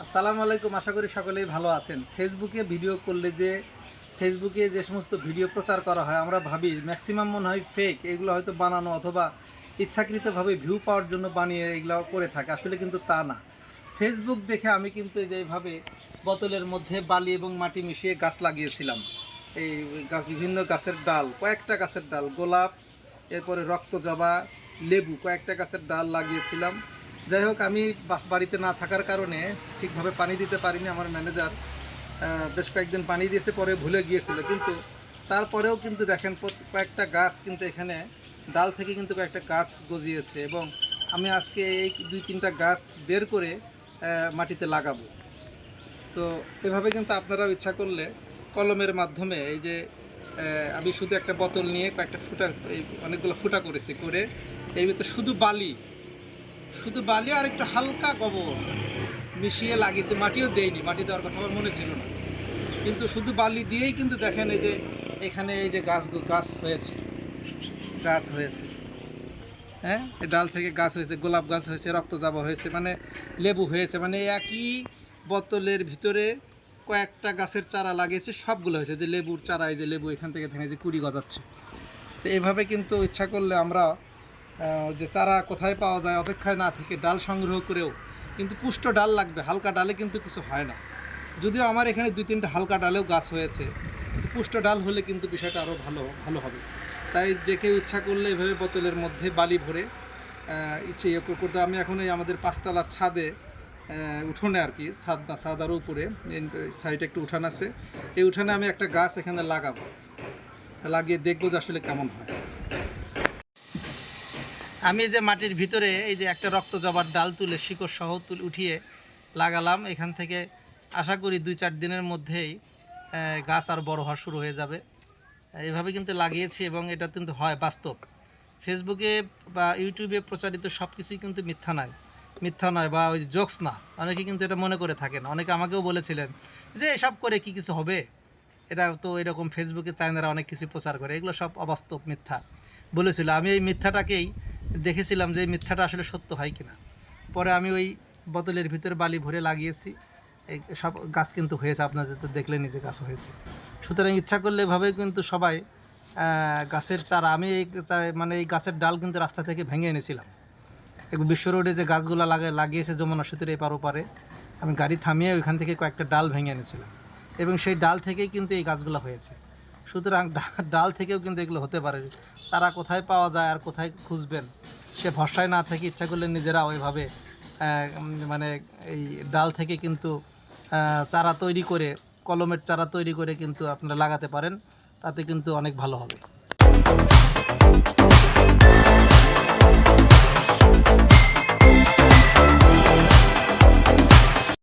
আসসালামু আলাইকুম। আশা করি সকলেই ভালো আছেন। ফেসবুকে ভিডিও করলে যে ফেসবুকে যে সমস্ত ভিডিও প্রচার করা হয় আমরা ভাবি ম্যাক্সিমাম মনে হয় ফেক, এগুলো হয়তো বানানো অথবা ইচ্ছাকৃতভাবে ভিউ পাওয়ার জন্য বানিয়ে এগুলো করে থাকে, আসলে কিন্তু তা না। ফেসবুক দেখে আমি কিন্তু যেভাবে বোতলের মধ্যে বালি এবং মাটি মিশিয়ে গাছ লাগিয়েছিলাম। এই গাছ, বিভিন্ন গাছের ডাল, কয়েকটা গাছের ডাল, গোলাপ, এরপরে রক্তজবা, লেবু, কয়েকটা গাছের ডাল লাগিয়েছিলাম। যাই হোক, আমি বাড়িতে না থাকার কারণে ঠিকভাবে পানি দিতে পারিনি। আমার ম্যানেজার বেশ কয়েকদিন পানি দিয়েছে, পরে ভুলে গিয়েছিল। কিন্তু তারপরেও কিন্তু দেখেন কয়েকটা গাছ কিন্তু এখানে ডাল থেকে কিন্তু কয়েকটা গাছ গজিয়েছে, এবং আমি আজকে এই 2-3টা গাছ বের করে মাটিতে লাগাবো। তো এভাবে কিন্তু আপনারাও ইচ্ছা করলে কলমের মাধ্যমে এই যে আমি শুধু একটা বোতল নিয়ে কয়েকটা ফুটা, এই অনেকগুলো ফুটা করেছি, করে এর ভিতরে শুধু বালি আর একটু হালকা গোবর মিশিয়ে লাগিয়েছি। মাটিও দেয়নি, মাটি দেওয়ার কথা আমার মনে ছিল না, কিন্তু শুধু বালি দিয়েই কিন্তু দেখেন এই যে এখানে এই যে গাছ হয়েছে। হ্যাঁ, এই ডাল থেকে গাছ হয়েছে, গোলাপ গাছ হয়েছে, রক্তজবা হয়েছে, মানে লেবু হয়েছে। মানে একই বোতলের ভিতরে কয়েকটা গাছের চারা লাগিয়েছে, সবগুলো হয়েছে। যে লেবুর চারা, এই যে লেবু এখান থেকে থেকে যে কুড়ি গজাচ্ছে। তো এভাবে কিন্তু ইচ্ছা করলে আমরা যে চারা কোথায় পাওয়া যায় অপেক্ষায় না থেকে ডাল সংগ্রহ করেও, কিন্তু পুষ্ট ডাল লাগবে, হালকা ডালে কিন্তু কিছু হয় না। যদিও আমার এখানে 2-3টা হালকা ডালেও গাছ হয়েছে, কিন্তু পুষ্ট ডাল হলে কিন্তু বিষয়টা আরও ভালো হবে। তাই যে কেউ ইচ্ছা করলে এভাবে বোতলের মধ্যে বালি ভরে ইচ্ছে করতে। আমি এখন এই আমাদের 5তলার ছাদে, উঠোনে আর কি, ছাদ আরও উপরে সাইডে একটু উঠান আছে, এই উঠানে আমি একটা গাছ এখানে লাগাবো, লাগিয়ে দেখবো যে আসলে কেমন হয়। আমি যে মাটির ভিতরে এই যে একটা রক্তজবার ডাল তুলে শিকড় সহ উঠিয়ে লাগালাম, এখান থেকে আশা করি 2-4 দিনের মধ্যেই গাছ আর বড় হওয়া শুরু হয়ে যাবে। এভাবে কিন্তু লাগিয়েছি, এবং এটা কিন্তু হয় বাস্তব। ফেসবুকে বা ইউটিউবে প্রচারিত সব কিছুই কিন্তু মিথ্যা নয় বা ওই জোকস না। অনেকে কিন্তু এটা মনে করে থাকেন। অনেকে আমাকেও বলেছিলেন যে এসব করে কি কিছু হবে, এটা তো এরকম ফেসবুকে চায়নারা অনেক কিছু প্রচার করে, এগুলো সব অবাস্তব, মিথ্যা বলেছিল। আমি এই মিথ্যাটাকেই দেখেছিলাম যে এই মিথ্যাটা আসলে সত্য হয় কিনা। পরে আমি ওই বোতলের ভিতরে বালি ভরে লাগিয়েছি, এই সব গাছ কিন্তু হয়েছে, আপনাদের তো দেখলেনই যে গাছ হয়েছে। সুতরাং ইচ্ছা করলে এভাবেই কিন্তু সবাই গাছের চারা, আমি মানে এই গাছের ডাল কিন্তু রাস্তা থেকে ভেঙে এনেছিলাম। একটু বিশ্ব রোডে যে গাছগুলো লাগিয়েছে যমুনা সেতুর এপার ওপারে, আমি গাড়ি থামিয়ে ওইখান থেকে কয়েকটা ডাল ভেঙে এনেছিলাম, এবং সেই ডাল থেকেই কিন্তু এই গাছগুলো হয়েছে। সুতরাং ডাল থেকেও কিন্তু এগুলো হতে পারে। চারা কোথায় পাওয়া যায় আর কোথায় খুঁজবেন সে ভরসায় না থেকে ইচ্ছা করলে নিজেরা ওইভাবে মানে এই ডাল থেকে কিন্তু চারা তৈরি করে, কলমের চারা তৈরি করে কিন্তু আপনারা লাগাতে পারেন, তাতে কিন্তু অনেক ভালো হবে।